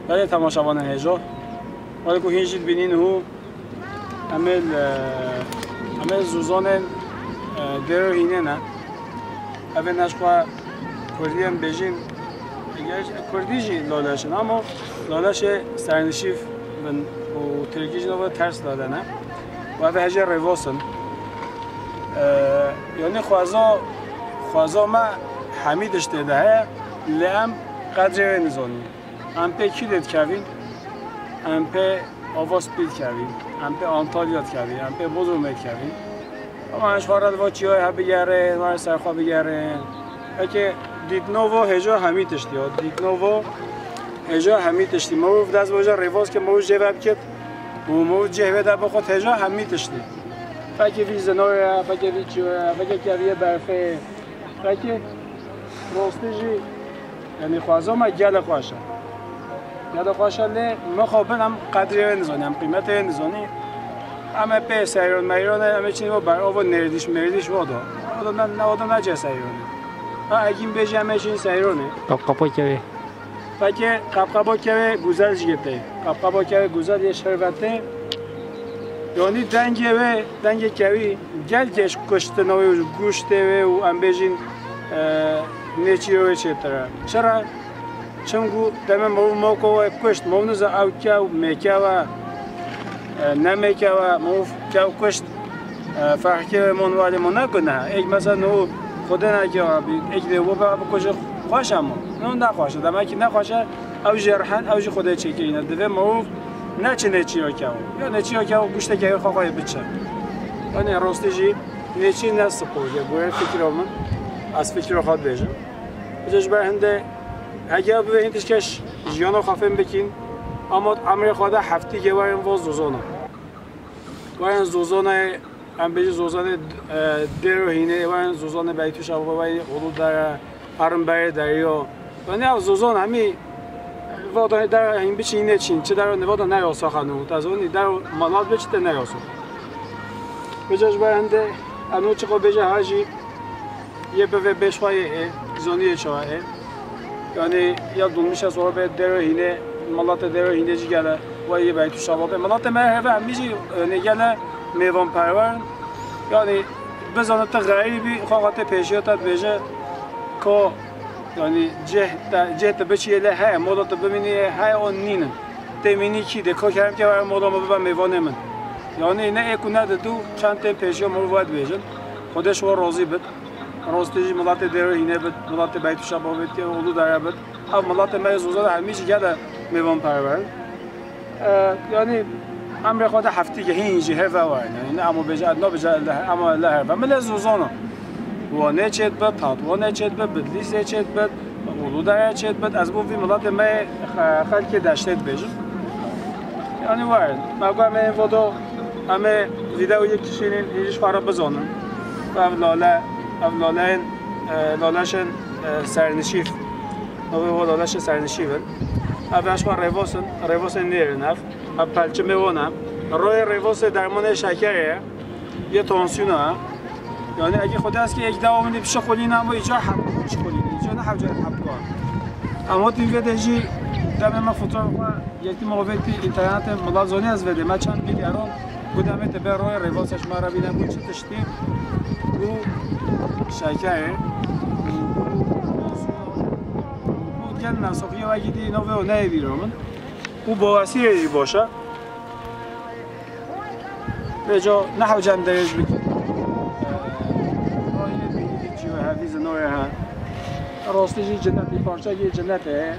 ولی تماشاوان هجا ولی که هیچ بینین هو عمل زوزان درو هینه نه اول نشقا کردی هم بجین کردی جی لالهشن اما لالهش سرنشیف و ترکیش نو ترس داده نه و اول هجا رواسن یعنی خوازا ما حمیدش دیده لام قدر نزانی ام پی کی دید کوین ام پی آواز پید کوین ام پی آنتالیات کوین ام پی بزرگ کوین اما اشوارد و چیای ها بگره و سرخوا بگره اگه دیت نوو هجا حمیدش دید دیت نوو هجا حمیدش دید موف دست وجا رواز که موف جواب کرد و موف جواب در بخواد هجا حمیدش دید فکر وی زناره فکر وی چیه فکر کویه برفه فکر راستجی یعنی خوازم گل خوشه لی مخابن هم قدری نزانی هم قیمت نزانی همه په سیرون میرون همه چیزی رو بر آب نردیش مردیش وادا آدم نجه سیرونه اگیم بیجی همه چیزی سیرونه قبقبا که فکر قبقبا که گوزل جگته قبقبا که گوزل یه شربته یعنی دنگ کوی گل کش کشته نوی گوشته و ام بیجین نچی رو چطوره چرا چونگو دم موکو کشت مونز او کیو میکوا نمیکوا موف کیو کشت فرقی منوالی منکنه ایک مثلا نو خدا نکیوا ایک دیو با بکوش خوشم نو نخواشه دمکی نخواشه او جرحن او خدا چکینه دوی موف نچی رو کیو یا نچی رو کیو گوشت کیو خواه بچه یعنی راستیجی نچی نسپوزه گویر فکرامون از فکر خود بیشم بجاش برهنده اگر ببینیدش که جیانو خافن بکین اما امر خود هفتی که وارن واز زوزانه وارن زوزانه ام بیش زوزانه درو هینه وارن زوزانه بیتو شب وارن حدود در هرم بر دریا و نه زوزان همی وادای در این بیچ اینه چین چه در نوادا نیاسا خانو تازونی در مالات بچت نیاسا بجاش برهنده انو چقدر بیش هرچی یه به بشوای زنی چاه یعنی یا دومیش از آب درو هینه مالات درو هینه چی گله و یه بیتو شباب مالات مرهبه همیشه نگله میوان پرور یعنی بزنت غریبی خواهد پیشیات بیشه که یعنی جهت بچی له های مالات ببینی های آن نینن تمینی کی دکا کردم که برای مالات ببین میوان من یعنی نه اکونه دو چند تا پیشیا مواد بیشن خودش و راضی بد راستیجی ملت درو هینه بد ملت بیت شبابتی اولو داره بد او ملت میزوزه همیشه گده میوان پرور یعنی امر خود هفتی که هینجی هفته وارد یعنی اما بجد نه بجد اما له هفته مل زوزانه و نه چت بد تات و نه چت بد بدلیس چت بد اولو داره چت بد از بوفی ملت می خلک داشتید بیشتر یعنی وارد مگه من وادو همه ویدیو یکیشین هیچ خراب بزنن و لالهشن سرنشیف و لالهش سرنشیفن اولش ما رواسن نیرنف پلچه میوانم روی رواس درمان شکره یه تانسیونه یعنی اگه خود است که یک دوا میدی پیش خولین اما اینجا حبش خولین اینجا نه حبجای حبکار اما این ویدیوی دم ما فوتو یکی موقعیتی اینترنت ملازمی از ویدیو ما چند بیارم بودم به روی رواسش ما را بینم بود چه تشتی او شکره بود گل نسخی و اگه دی نوه و نه بیرامن او با وسیله باشه به جا نحو جمع درج بکن رایه بینید چی و حفیظ نوعه ها راستیجی جنتی پارچه یه جنته